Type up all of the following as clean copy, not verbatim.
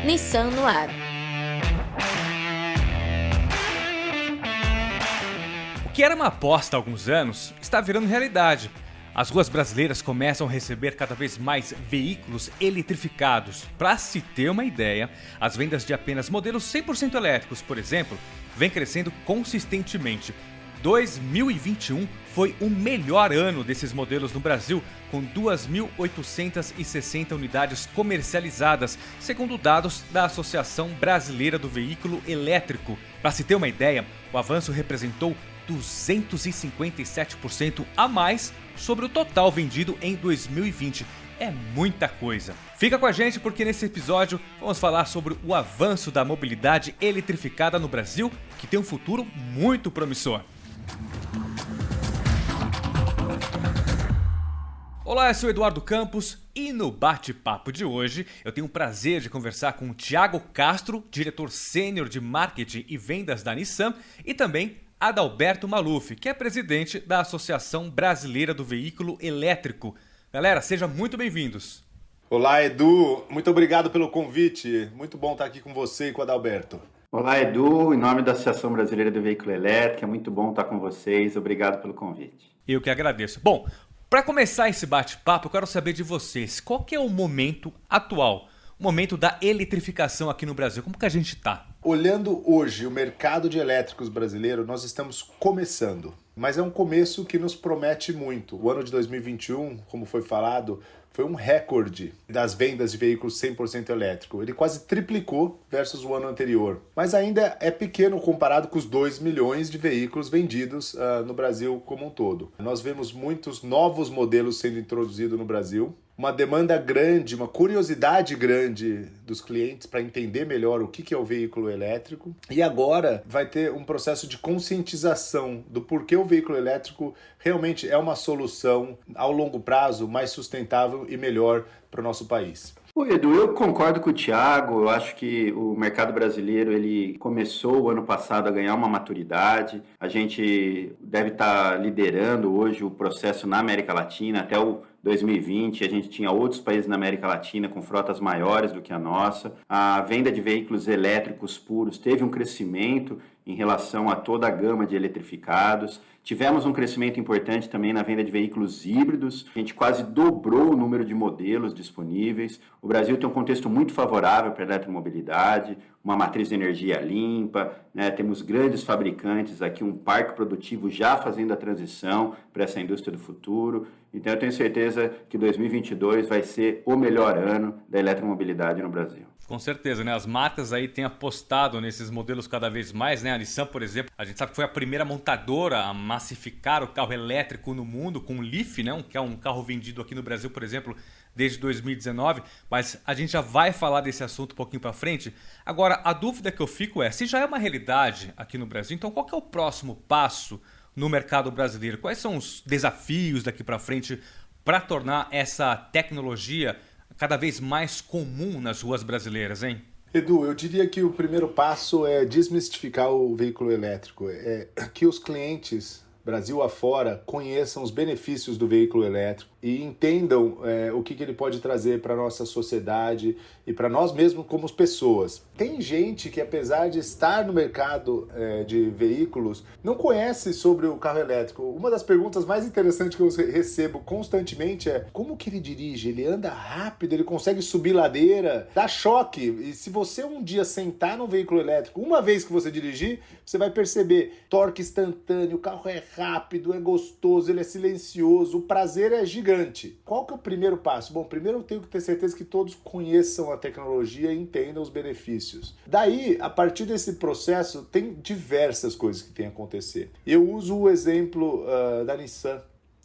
Nissan no ar. O que era uma aposta há alguns anos está virando realidade. As ruas brasileiras começam a receber cada vez mais veículos eletrificados. Para se ter uma ideia, as vendas de apenas modelos 100% elétricos, por exemplo, vêm crescendo consistentemente. 2021 foi o melhor ano desses modelos no Brasil, com 2.860 unidades comercializadas, segundo dados da Associação Brasileira do Veículo Elétrico. Para se ter uma ideia, o avanço representou 257% a mais sobre o total vendido em 2020. É muita coisa. Fica com a gente porque nesse episódio vamos falar sobre o avanço da mobilidade eletrificada no Brasil, que tem um futuro muito promissor. Olá, eu sou Eduardo Campos e no bate-papo de hoje eu tenho o prazer de conversar com o Thiago Castro, diretor sênior de marketing e vendas da Nissan, e também Adalberto Maluf, que é presidente da Associação Brasileira do Veículo Elétrico. Galera, sejam muito bem-vindos. Olá, Edu. Muito obrigado pelo convite. Muito bom estar aqui com você e com o Adalberto. Olá, Edu. Em nome da Associação Brasileira do Veículo Elétrico, é muito bom estar com vocês. Obrigado pelo convite. Eu que agradeço. Bom, para começar esse bate-papo, eu quero saber de vocês, qual que é o momento atual, o momento da eletrificação aqui no Brasil? Como que a gente está? Olhando hoje o mercado de elétricos brasileiro, nós estamos começando. Mas é um começo que nos promete muito. O ano de 2021, como foi falado, foi um recorde das vendas de veículos 100% elétrico. Ele quase triplicou versus o ano anterior. Mas ainda é pequeno comparado com os 2 milhões de veículos vendidos no Brasil como um todo. Nós vemos muitos novos modelos sendo introduzidos no Brasil. Uma demanda grande, uma curiosidade grande dos clientes para entender melhor o que é o veículo elétrico. E agora vai ter um processo de conscientização do porquê o veículo elétrico realmente é uma solução ao longo prazo mais sustentável e melhor para o nosso país. Oi, Edu, eu concordo com o Thiago. Eu acho que o mercado brasileiro ele começou o ano passado a ganhar uma maturidade. A gente deve estar liderando hoje o processo na América Latina. Até o 2020, a gente tinha outros países na América Latina com frotas maiores do que a nossa. A venda de veículos elétricos puros teve um crescimento em relação a toda a gama de eletrificados. Tivemos um crescimento importante também na venda de veículos híbridos. A gente quase dobrou o número de modelos disponíveis. O Brasil tem um contexto muito favorável para a eletromobilidade, uma matriz de energia limpa, né? Temos grandes fabricantes aqui, um parque produtivo já fazendo a transição para essa indústria do futuro. Então eu tenho certeza que 2022 vai ser o melhor ano da eletromobilidade no Brasil. Com certeza, né? As marcas aí têm apostado nesses modelos cada vez mais, né? A Nissan, por exemplo, a gente sabe que foi a primeira montadora a massificar o carro elétrico no mundo com o Leaf, né? Que é um carro vendido aqui no Brasil, por exemplo, desde 2019, mas a gente já vai falar desse assunto um pouquinho para frente. Agora, a dúvida que eu fico é, se já é uma realidade aqui no Brasil, então qual que é o próximo passo no mercado brasileiro? Quais são os desafios daqui para frente para tornar essa tecnologia cada vez mais comum nas ruas brasileiras, hein? Edu, eu diria que o primeiro passo é desmistificar o veículo elétrico. É que os clientes, Brasil afora, conheçam os benefícios do veículo elétrico e entendam o que ele pode trazer para a nossa sociedade e para nós mesmos como pessoas. Tem gente que, apesar de estar no mercado de veículos, não conhece sobre o carro elétrico. Uma das perguntas mais interessantes que eu recebo constantemente é como que ele dirige? Ele anda rápido, ele consegue subir ladeira, dá choque. E se você um dia sentar num veículo elétrico, uma vez que você dirigir, você vai perceber torque instantâneo, o carro é rápido, é gostoso, ele é silencioso, o prazer é gigante. Qual que é o primeiro passo? Bom, primeiro eu tenho que ter certeza que todos conheçam a tecnologia e entendam os benefícios. Daí, a partir desse processo, tem diversas coisas que tem a acontecer. Eu uso o exemplo da Nissan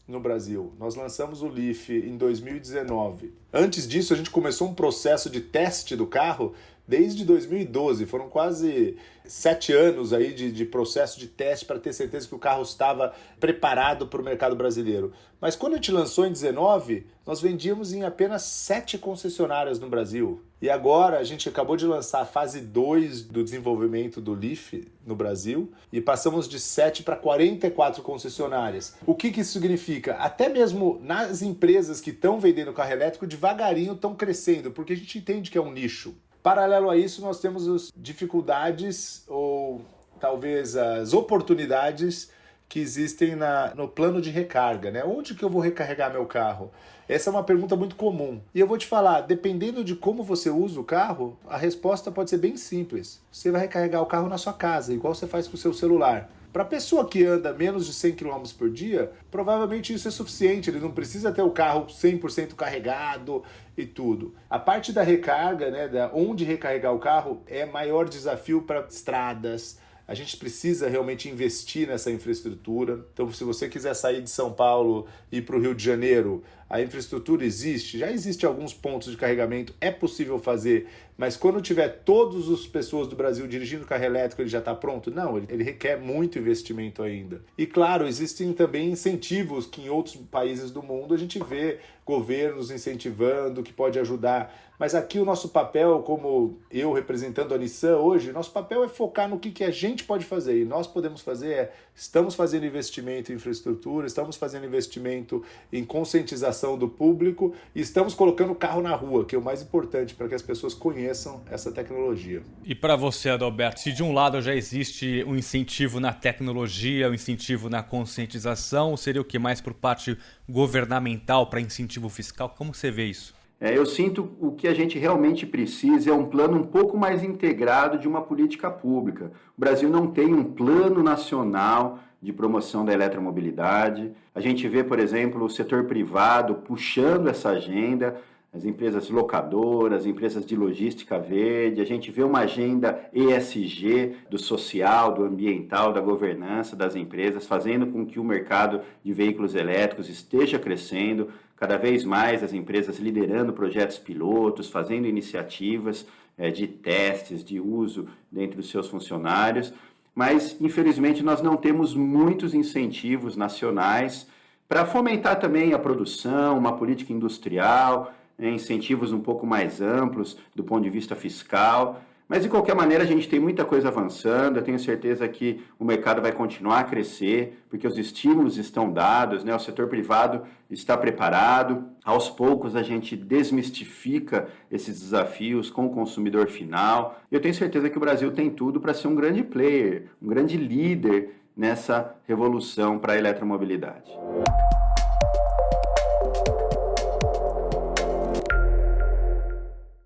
no Brasil. Nós lançamos o Leaf em 2019. Antes disso, a gente começou um processo de teste do carro desde 2012. Foram quase 7 anos aí de processo de teste para ter certeza que o carro estava preparado para o mercado brasileiro. Mas quando a gente lançou em 2019, nós vendíamos em apenas 7 concessionárias no Brasil. E agora a gente acabou de lançar a fase 2 do desenvolvimento do Leaf no Brasil e passamos de 7 para 44 concessionárias. O que isso significa? Até mesmo nas empresas que estão vendendo carro elétrico, devagarinho estão crescendo, porque a gente entende que é um nicho. Paralelo a isso, nós temos as dificuldades ou talvez as oportunidades que existem no plano de recarga, né? Onde que eu vou recarregar meu carro? Essa é uma pergunta muito comum. E eu vou te falar, dependendo de como você usa o carro, a resposta pode ser bem simples. Você vai recarregar o carro na sua casa, igual você faz com o seu celular. Para a pessoa que anda menos de 100 km por dia, provavelmente isso é suficiente, ele não precisa ter o carro 100% carregado e tudo. A parte da recarga, né, onde recarregar o carro, é maior desafio para estradas. A gente precisa realmente investir nessa infraestrutura. Então, se você quiser sair de São Paulo e ir para o Rio de Janeiro, a infraestrutura existe, já existe alguns pontos de carregamento, é possível fazer, mas quando tiver todas as pessoas do Brasil dirigindo carro elétrico, ele já está pronto? Não, ele requer muito investimento ainda. E claro, existem também incentivos que em outros países do mundo a gente vê governos incentivando, que pode ajudar. Mas aqui o nosso papel, como eu representando a Nissan hoje, nosso papel é focar no que a gente pode fazer. E nós podemos fazer estamos fazendo investimento em infraestrutura, estamos fazendo investimento em conscientização do público e estamos colocando o carro na rua, que é o mais importante para que as pessoas conheçam essa tecnologia. E para você, Adalberto, se de um lado já existe um incentivo na tecnologia, um incentivo na conscientização, seria o que mais por parte governamental para incentivo fiscal? Como você vê isso? Eu sinto o que a gente realmente precisa é um plano um pouco mais integrado de uma política pública. O Brasil não tem um plano nacional de promoção da eletromobilidade. A gente vê, por exemplo, o setor privado puxando essa agenda, as empresas locadoras, as empresas de logística verde, a gente vê uma agenda ESG, do social, do ambiental, da governança das empresas, fazendo com que o mercado de veículos elétricos esteja crescendo, cada vez mais as empresas liderando projetos pilotos, fazendo iniciativas de testes, de uso dentro dos seus funcionários, mas infelizmente nós não temos muitos incentivos nacionais para fomentar também a produção, uma política industrial, incentivos um pouco mais amplos do ponto de vista fiscal, mas de qualquer maneira a gente tem muita coisa avançando, eu tenho certeza que o mercado vai continuar a crescer, porque os estímulos estão dados, né? O setor privado está preparado, aos poucos a gente desmistifica esses desafios com o consumidor final, eu tenho certeza que o Brasil tem tudo para ser um grande player, um grande líder nessa revolução para a eletromobilidade.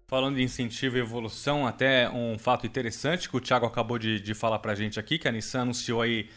Falando de incentivo e evolução, até um fato interessante que o Thiago acabou de falar para a gente aqui, que a Nissan anunciou aí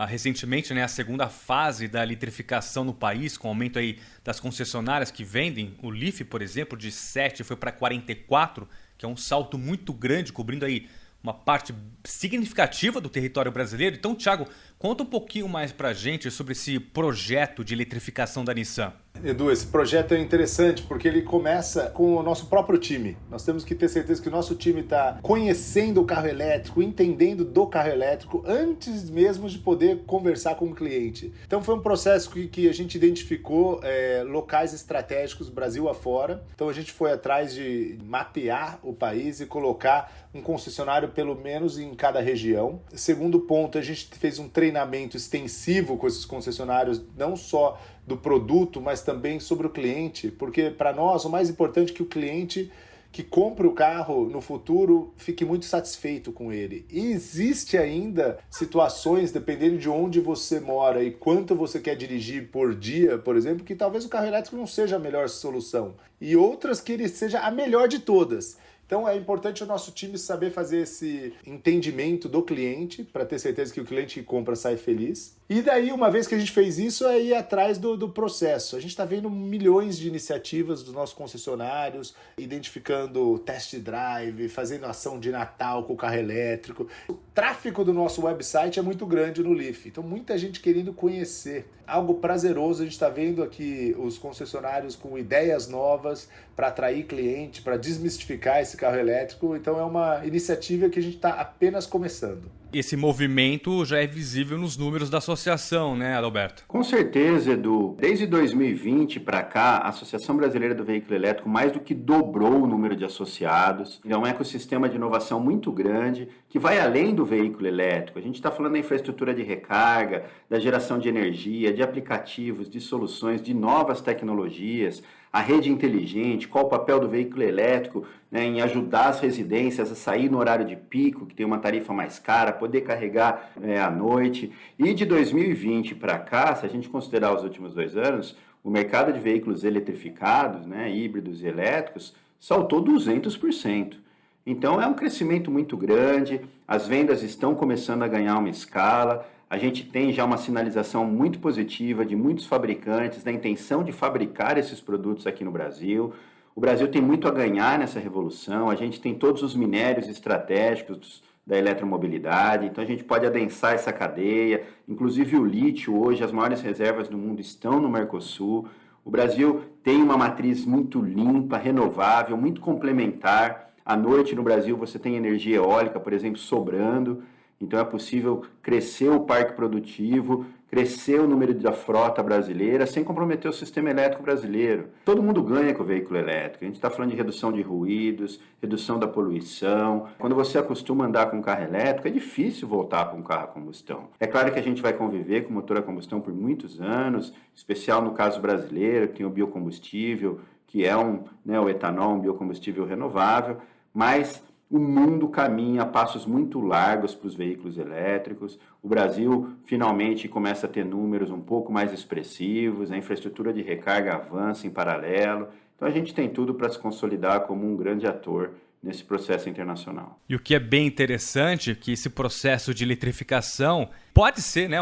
recentemente, né, a segunda fase da eletrificação no país, com aumento aí das concessionárias que vendem o Leaf, por exemplo, de 7 foi para 44, que é um salto muito grande, cobrindo aí uma parte significativa do território brasileiro. Então, Thiago, conta um pouquinho mais para a gente sobre esse projeto de eletrificação da Nissan. Edu, esse projeto é interessante porque ele começa com o nosso próprio time. Nós temos que ter certeza que o nosso time está conhecendo o carro elétrico, entendendo do carro elétrico, antes mesmo de poder conversar com o cliente. Então foi um processo que a gente identificou locais estratégicos Brasil afora. Então a gente foi atrás de mapear o país e colocar um concessionário pelo menos em cada região. Segundo ponto, a gente fez um treinamento extensivo com esses concessionários, não só do produto, mas também sobre o cliente, porque para nós o mais importante é que o cliente que compre o carro no futuro fique muito satisfeito com ele. E existe ainda situações, dependendo de onde você mora e quanto você quer dirigir por dia, por exemplo, que talvez o carro elétrico não seja a melhor solução, e outras que ele seja a melhor de todas. Então é importante o nosso time saber fazer esse entendimento do cliente para ter certeza que o cliente que compra sai feliz. E daí, uma vez que a gente fez isso, é ir atrás do processo. A gente está vendo milhões de iniciativas dos nossos concessionários, identificando test drive, fazendo ação de Natal com o carro elétrico. O tráfego do nosso website é muito grande no Leaf, então muita gente querendo conhecer. Algo prazeroso, a gente está vendo aqui os concessionários com ideias novas para atrair cliente, para desmistificar esse carro elétrico. Então é uma iniciativa que a gente está apenas começando. Esse movimento já é visível nos números da associação, né, Adalberto? Com certeza, Edu. Desde 2020 para cá, a Associação Brasileira do Veículo Elétrico mais do que dobrou o número de associados. É um ecossistema de inovação muito grande que vai além do veículo elétrico. A gente está falando da infraestrutura de recarga, da geração de energia, de aplicativos, de soluções, de novas tecnologias, a rede inteligente, qual o papel do veículo elétrico, né, em ajudar as residências a sair no horário de pico, que tem uma tarifa mais cara, poder carregar à noite. E de 2020 para cá, se a gente considerar os últimos 2 anos, o mercado de veículos eletrificados, né, híbridos e elétricos, saltou 200%. Então é um crescimento muito grande, as vendas estão começando a ganhar uma escala, a gente tem já uma sinalização muito positiva de muitos fabricantes da intenção de fabricar esses produtos aqui no Brasil. O Brasil tem muito a ganhar nessa revolução, a gente tem todos os minérios estratégicos da eletromobilidade, então a gente pode adensar essa cadeia, inclusive o lítio hoje, as maiores reservas do mundo estão no Mercosul. O Brasil tem uma matriz muito limpa, renovável, muito complementar. À noite no Brasil você tem energia eólica, por exemplo, sobrando, então é possível crescer o parque produtivo, crescer o número da frota brasileira sem comprometer o sistema elétrico brasileiro. Todo mundo ganha com o veículo elétrico, a gente está falando de redução de ruídos, redução da poluição. Quando você acostuma a andar com um carro elétrico, é difícil voltar para um carro a combustão. É claro que a gente vai conviver com motor a combustão por muitos anos, especial no caso brasileiro, que tem o biocombustível, que é o etanol, um biocombustível renovável, mas o mundo caminha a passos muito largos para os veículos elétricos. O Brasil finalmente começa a ter números um pouco mais expressivos, a infraestrutura de recarga avança em paralelo. Então a gente tem tudo para se consolidar como um grande ator nesse processo internacional. E o que é bem interessante é que esse processo de eletrificação pode ser, né,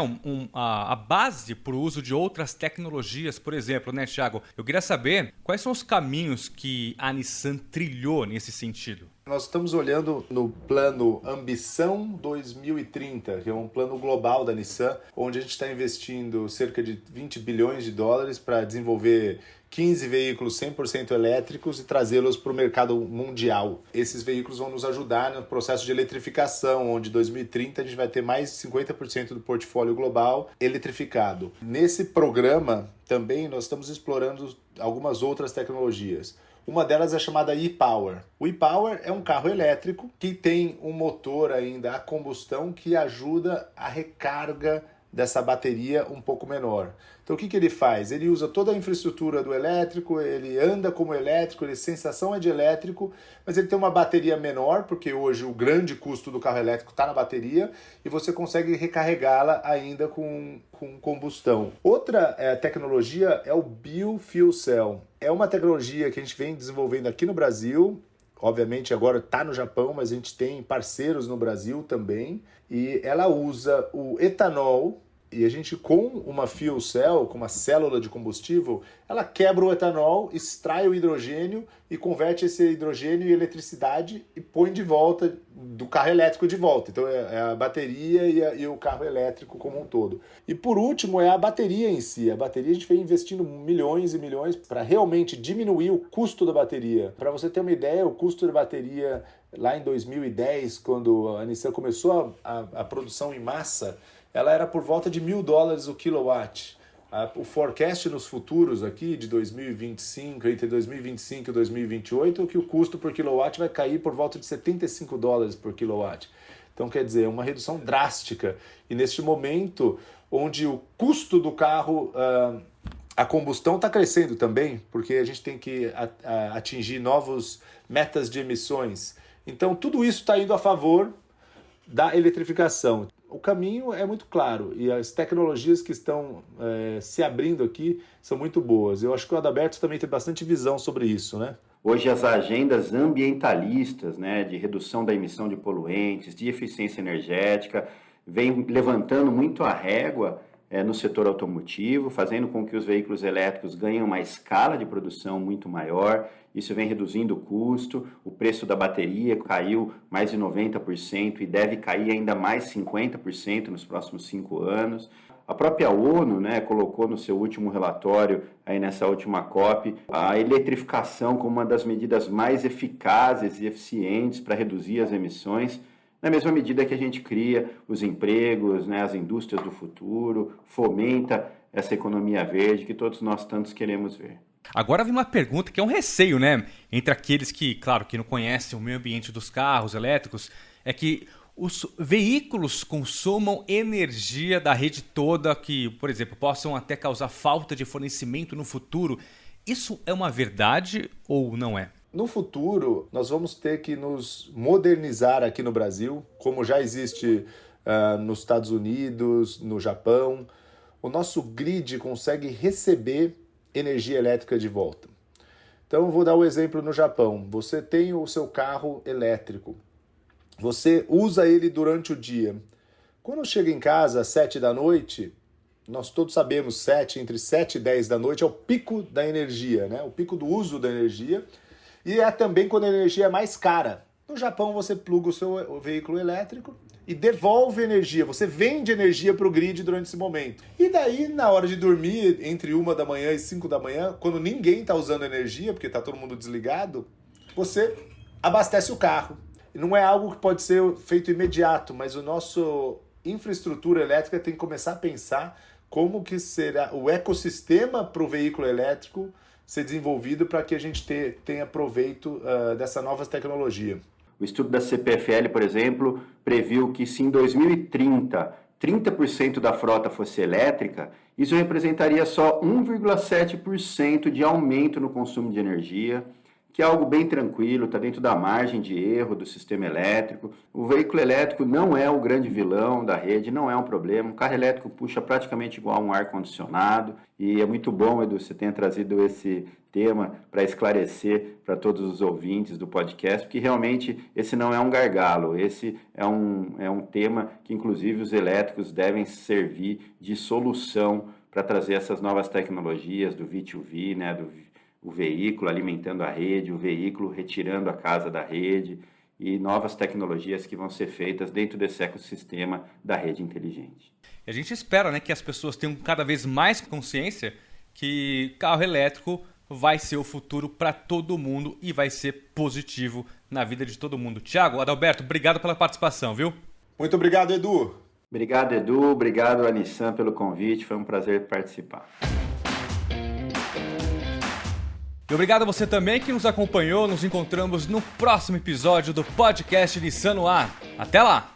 a base para o uso de outras tecnologias, por exemplo, né, Thiago? Eu queria saber quais são os caminhos que a Nissan trilhou nesse sentido. Nós estamos olhando no plano Ambição 2030, que é um plano global da Nissan, onde a gente está investindo cerca de 20 bilhões de dólares para desenvolver 15 veículos 100% elétricos e trazê-los para o mercado mundial. Esses veículos vão nos ajudar no processo de eletrificação, onde em 2030 a gente vai ter mais de 50% do portfólio global eletrificado. Nesse programa também nós estamos explorando algumas outras tecnologias. Uma delas é chamada e-Power. O e-Power é um carro elétrico que tem um motor ainda a combustão que ajuda a recarga dessa bateria um pouco menor. Então o que ele faz? Ele usa toda a infraestrutura do elétrico, ele anda como elétrico, a sensação é de elétrico, mas ele tem uma bateria menor, porque hoje o grande custo do carro elétrico está na bateria, e você consegue recarregá-la ainda com combustão. Outra tecnologia é o Biofuel Cell. É uma tecnologia que a gente vem desenvolvendo aqui no Brasil, obviamente agora está no Japão, mas a gente tem parceiros no Brasil também, e ela usa o etanol, e a gente com uma fuel cell, com uma célula de combustível, ela quebra o etanol, extrai o hidrogênio e converte esse hidrogênio em eletricidade e põe de volta do carro elétrico de volta. Então é a bateria e o carro elétrico como um todo. E por último é a bateria em si. A bateria a gente vem investindo milhões e milhões para realmente diminuir o custo da bateria. Para você ter uma ideia, o custo da bateria lá em 2010, quando a Nissan começou a produção em massa, ela era por volta de $1.000 o quilowatt. O forecast nos futuros aqui de 2025, entre 2025 e 2028, é que o custo por quilowatt vai cair por volta de $75 por quilowatt. Então, quer dizer, é uma redução drástica. E neste momento, onde o custo do carro, a combustão está crescendo também, porque a gente tem que atingir novas metas de emissões. Então, tudo isso está indo a favor da eletrificação. O caminho é muito claro e as tecnologias que estão se abrindo aqui são muito boas. Eu acho que o Adalberto também tem bastante visão sobre isso, né? Hoje as agendas ambientalistas, né, de redução da emissão de poluentes, de eficiência energética, vem levantando muito a régua no setor automotivo, fazendo com que os veículos elétricos ganhem uma escala de produção muito maior. Isso vem reduzindo o custo, o preço da bateria caiu mais de 90% e deve cair ainda mais 50% nos próximos 5 anos. A própria ONU, né, colocou no seu último relatório, aí nessa última COP, a eletrificação como uma das medidas mais eficazes e eficientes para reduzir as emissões, na mesma medida que a gente cria os empregos, né, as indústrias do futuro, fomenta essa economia verde que todos nós tantos queremos ver. Agora vem uma pergunta que é um receio, né? Entre aqueles que, claro, que não conhecem o meio ambiente dos carros elétricos, é que os veículos consumam energia da rede toda, que, por exemplo, possam até causar falta de fornecimento no futuro. Isso é uma verdade ou não é? No futuro, nós vamos ter que nos modernizar aqui no Brasil, como já existe nos Estados Unidos, no Japão. O nosso grid consegue receber energia elétrica de volta. Então, eu vou dar um exemplo no Japão. Você tem o seu carro elétrico. Você usa ele durante o dia. Quando chega em casa às 7 da noite, nós todos sabemos, entre 7 e 10 da noite é o pico da energia, né? O pico do uso da energia. E é também quando a energia é mais cara. No Japão, você pluga o seu veículo elétrico e devolve energia. Você vende energia para o grid durante esse momento. E daí, na hora de dormir, entre 1 da manhã e 5 da manhã, quando ninguém está usando energia, porque está todo mundo desligado, você abastece o carro. Não é algo que pode ser feito imediato, mas a nossa infraestrutura elétrica tem que começar a pensar como que será o ecossistema para o veículo elétrico ser desenvolvido para que a gente tenha proveito dessa nova tecnologia. O estudo da CPFL, por exemplo, previu que se em 2030 30% da frota fosse elétrica, isso representaria só 1,7% de aumento no consumo de energia, que é algo bem tranquilo, está dentro da margem de erro do sistema elétrico. O veículo elétrico não é o grande vilão da rede, não é um problema. O carro elétrico puxa praticamente igual a um ar-condicionado. E é muito bom, Edu, você tenha trazido esse tema para esclarecer para todos os ouvintes do podcast, porque realmente esse não é um gargalo, esse é um tema que inclusive os elétricos devem servir de solução para trazer essas novas tecnologias do V2V, né, o veículo alimentando a rede, o veículo retirando a casa da rede e novas tecnologias que vão ser feitas dentro desse ecossistema da rede inteligente. E a gente espera, né, que as pessoas tenham cada vez mais consciência que carro elétrico vai ser o futuro para todo mundo e vai ser positivo na vida de todo mundo. Thiago, Adalberto, obrigado pela participação, viu? Muito obrigado, Edu. Obrigado, Edu. Obrigado, Anissan, pelo convite. Foi um prazer participar. E obrigado a você também que nos acompanhou. Nos encontramos no próximo episódio do podcast Nissan no Ar. Até lá!